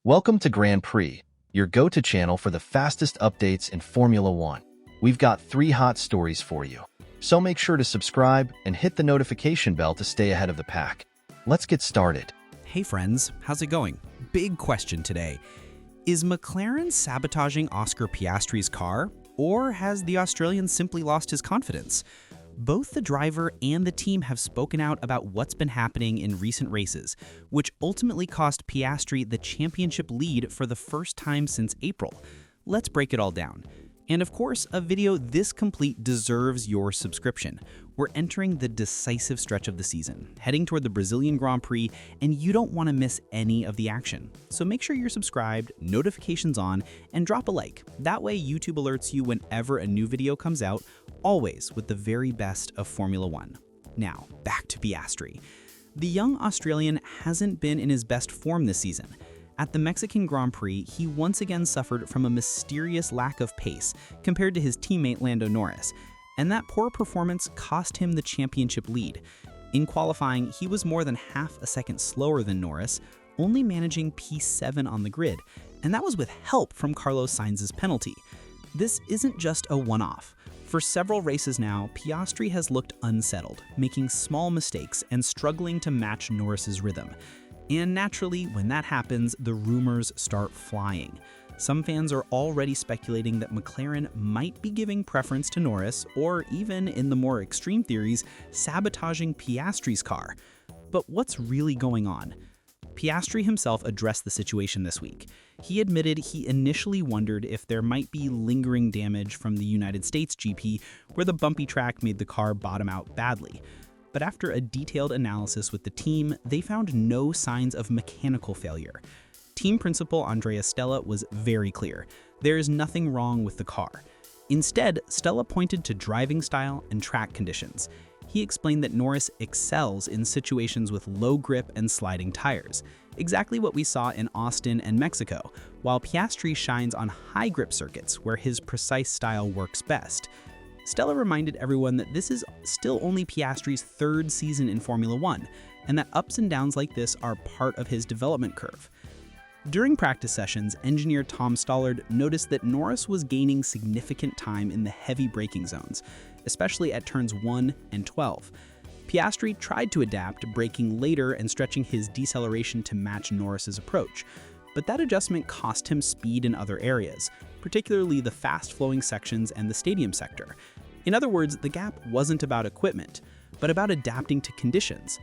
Welcome to Grand Prix, your go-to channel for the fastest updates in Formula One. We've got 3 hot stories for you, so make sure to subscribe and hit the notification bell to stay ahead of the pack. Let's get started. Hey friends, how's it going? Big question today. Is McLaren sabotaging Oscar Piastri's car, or has the Australian simply lost his confidence? Both the driver and the team have spoken out about what's been happening in recent races, which ultimately cost Piastri the championship lead for the first time since April. Let's break it all down. And of course, a video this complete deserves your subscription. We're entering the decisive stretch of the season, heading toward the Brazilian Grand Prix, and you don't want to miss any of the action. So make sure you're subscribed, notifications on, and drop a like. That way YouTube alerts you whenever a new video comes out, always with the very best of Formula One. Now, back to Piastri. The young Australian hasn't been in his best form this season. At the Mexican Grand Prix, he once again suffered from a mysterious lack of pace compared to his teammate Lando Norris, and that poor performance cost him the championship lead. In qualifying, he was more than half a second slower than Norris, only managing P7 on the grid, and that was with help from Carlos Sainz's penalty. This isn't just a one-off. For several races now, Piastri has looked unsettled, making small mistakes and struggling to match Norris's rhythm. And naturally, when that happens, the rumors start flying. Some fans are already speculating that McLaren might be giving preference to Norris, or even, in the more extreme theories, sabotaging Piastri's car. But what's really going on? Piastri himself addressed the situation this week. He admitted he initially wondered if there might be lingering damage from the United States GP, where the bumpy track made the car bottom out badly. But after a detailed analysis with the team, they found no signs of mechanical failure. Team principal Andrea Stella was very clear. There is nothing wrong with the car. Instead, Stella pointed to driving style and track conditions. He explained that Norris excels in situations with low grip and sliding tires, exactly what we saw in Austin and Mexico, while Piastri shines on high grip circuits where his precise style works best. Stella reminded everyone that this is still only Piastri's 3rd season in Formula One, and that ups and downs like this are part of his development curve. During practice sessions, engineer Tom Stollard noticed that Norris was gaining significant time in the heavy braking zones, especially at turns 1 and 12. Piastri tried to adapt, braking later and stretching his deceleration to match Norris's approach, but that adjustment cost him speed in other areas, particularly the fast-flowing sections and the stadium sector. In other words, the gap wasn't about equipment, but about adapting to conditions.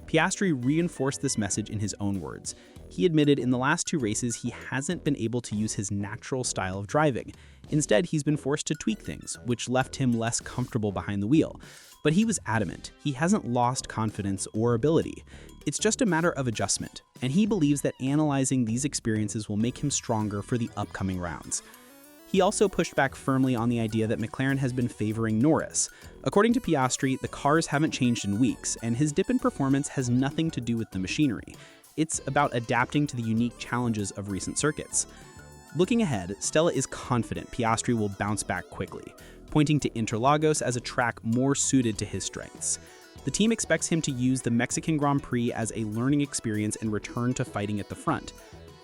Piastri reinforced this message in his own words. He admitted in the last 2 races he hasn't been able to use his natural style of driving. Instead, he's been forced to tweak things, which left him less comfortable behind the wheel. But he was adamant. He hasn't lost confidence or ability. It's just a matter of adjustment, and he believes that analyzing these experiences will make him stronger for the upcoming rounds. He also pushed back firmly on the idea that McLaren has been favoring Norris. According to Piastri, the cars haven't changed in weeks, and his dip in performance has nothing to do with the machinery. It's about adapting to the unique challenges of recent circuits. Looking ahead, Stella is confident Piastri will bounce back quickly, pointing to Interlagos as a track more suited to his strengths. The team expects him to use the Mexican Grand Prix as a learning experience and return to fighting at the front.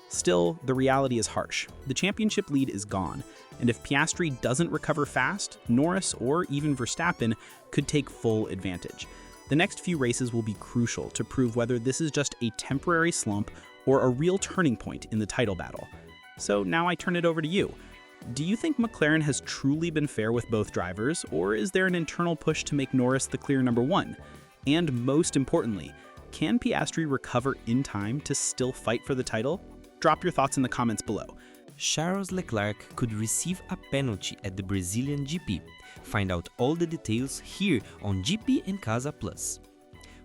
Still, the reality is harsh. The championship lead is gone, and if Piastri doesn't recover fast, Norris or even Verstappen could take full advantage. The next few races will be crucial to prove whether this is just a temporary slump or a real turning point in the title battle. So now I turn it over to you. Do you think McLaren has truly been fair with both drivers, or is there an internal push to make Norris the clear number 1? And most importantly, can Piastri recover in time to still fight for the title? Drop your thoughts in the comments below. Charles Leclerc could receive a penalty at the Brazilian GP. Find out all the details here on GP em Casa Plus.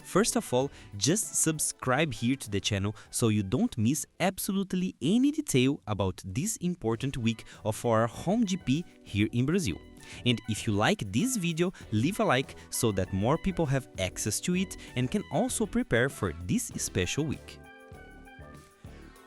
First of all, just subscribe here to the channel so you don't miss absolutely any detail about this important week of our home GP here in Brazil. And if you like this video, leave a like so that more people have access to it and can also prepare for this special week.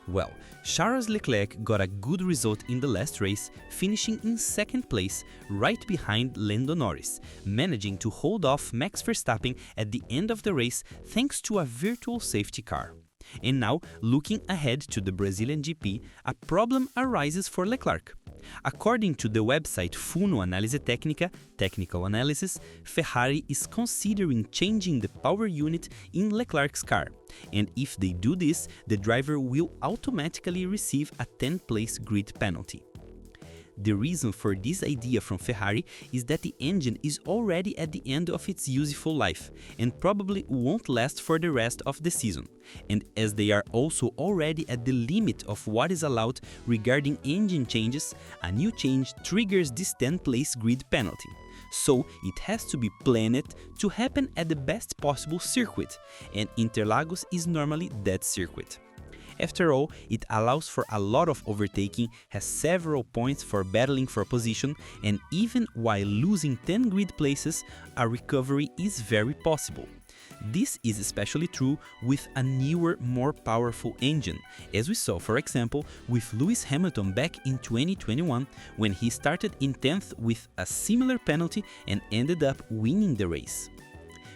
Well, Charles Leclerc got a good result in the last race, finishing in 2nd place, right behind Lando Norris, managing to hold off Max Verstappen at the end of the race thanks to a virtual safety car. And now, looking ahead to the Brazilian GP, a problem arises for Leclerc. According to the website Funo Análise Técnica, Technical Analysis, Ferrari is considering changing the power unit in Leclerc's car, and if they do this, the driver will automatically receive a 10th-place grid penalty. The reason for this idea from Ferrari is that the engine is already at the end of its useful life and probably won't last for the rest of the season. And as they are also already at the limit of what is allowed regarding engine changes, a new change triggers this 10th-place grid penalty. So it has to be planned to happen at the best possible circuit, and Interlagos is normally that circuit. After all, it allows for a lot of overtaking, has several points for battling for position, and even while losing 10 grid places, a recovery is very possible. This is especially true with a newer, more powerful engine, as we saw, for example, with Lewis Hamilton back in 2021, when he started in 10th with a similar penalty and ended up winning the race.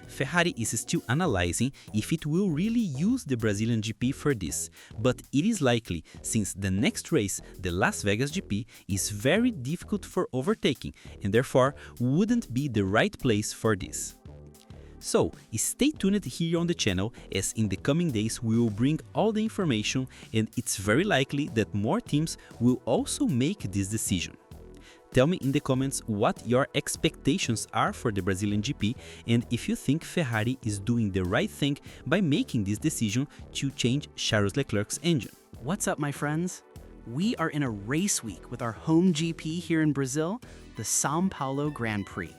Ferrari is still analyzing if it will really use the Brazilian GP for this, but it is likely since the next race, the Las Vegas GP, is very difficult for overtaking and therefore wouldn't be the right place for this. So, stay tuned here on the channel, as in the coming days we will bring all the information, and it's very likely that more teams will also make this decision. Tell me in the comments what your expectations are for the Brazilian GP and if you think Ferrari is doing the right thing by making this decision to change Charles Leclerc's engine. What's up, my friends? We are in a race week with our home GP here in Brazil, the São Paulo Grand Prix.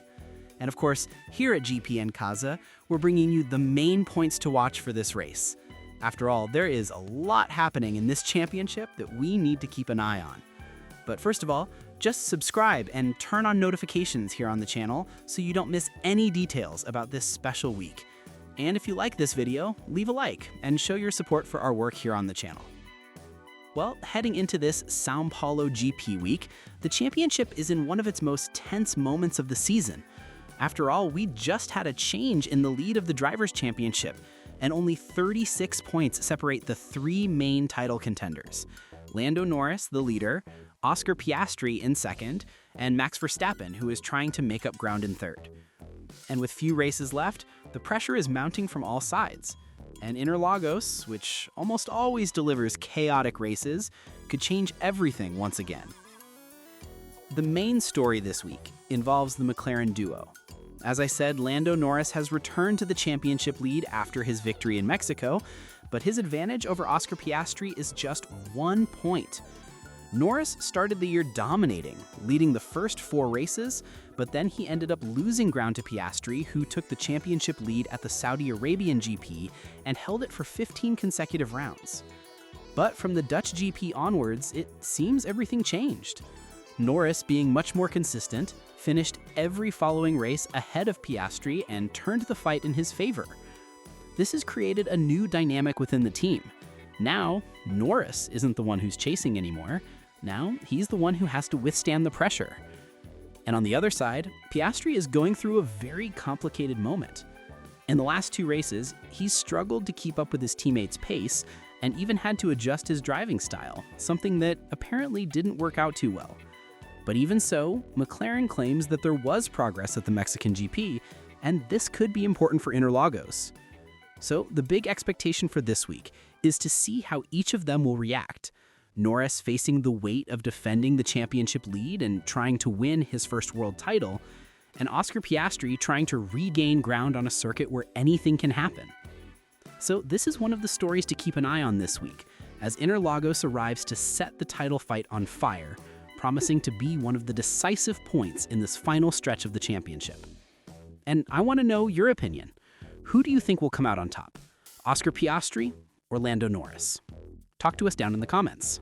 And of course, here at GP in Casa, we're bringing you the main points to watch for this race. After all, there is a lot happening in this championship that we need to keep an eye on. But first of all, just subscribe and turn on notifications here on the channel so you don't miss any details about this special week. And if you like this video, leave a like and show your support for our work here on the channel. Well, heading into this São Paulo GP week, the championship is in one of its most tense moments of the season. After all, we just had a change in the lead of the Drivers' Championship, and only 36 points separate the three main title contenders: Lando Norris, the leader, Oscar Piastri in second, and Max Verstappen, who is trying to make up ground in third. And with few races left, the pressure is mounting from all sides. And Interlagos, which almost always delivers chaotic races, could change everything once again. The main story this week involves the Mclaren duo. As I said, Lando Norris has returned to the championship lead after his victory in Mexico, but his advantage over Oscar Piastri is just 1 point. Norris started the year dominating, leading the first 4 races, but then he ended up losing ground to Piastri, who took the championship lead at the Saudi Arabian GP and held it for 15 consecutive rounds. But from the Dutch GP onwards, it seems everything changed. Norris, being much more consistent, finished every following race ahead of Piastri and turned the fight in his favor. This has created a new dynamic within the team. Now, Norris isn't the one who's chasing anymore. Now, he's the one who has to withstand the pressure. And on the other side, Piastri is going through a very complicated moment. In the last 2 races, he's struggled to keep up with his teammates' pace and even had to adjust his driving style, something that apparently didn't work out too well. But even so, Mclaren claims that there was progress at the Mexican GP, and this could be important for Interlagos. So the big expectation for this week is to see how each of them will react. Norris facing the weight of defending the championship lead and trying to win his first world title, and Oscar Piastri trying to regain ground on a circuit where anything can happen. So this is one of the stories to keep an eye on this week, as Interlagos arrives to set the title fight on fire, promising to be one of the decisive points in this final stretch of the championship. And I want to know your opinion. Who do you think will come out on top? Oscar Piastri or Lando Norris? Talk to us down in the comments.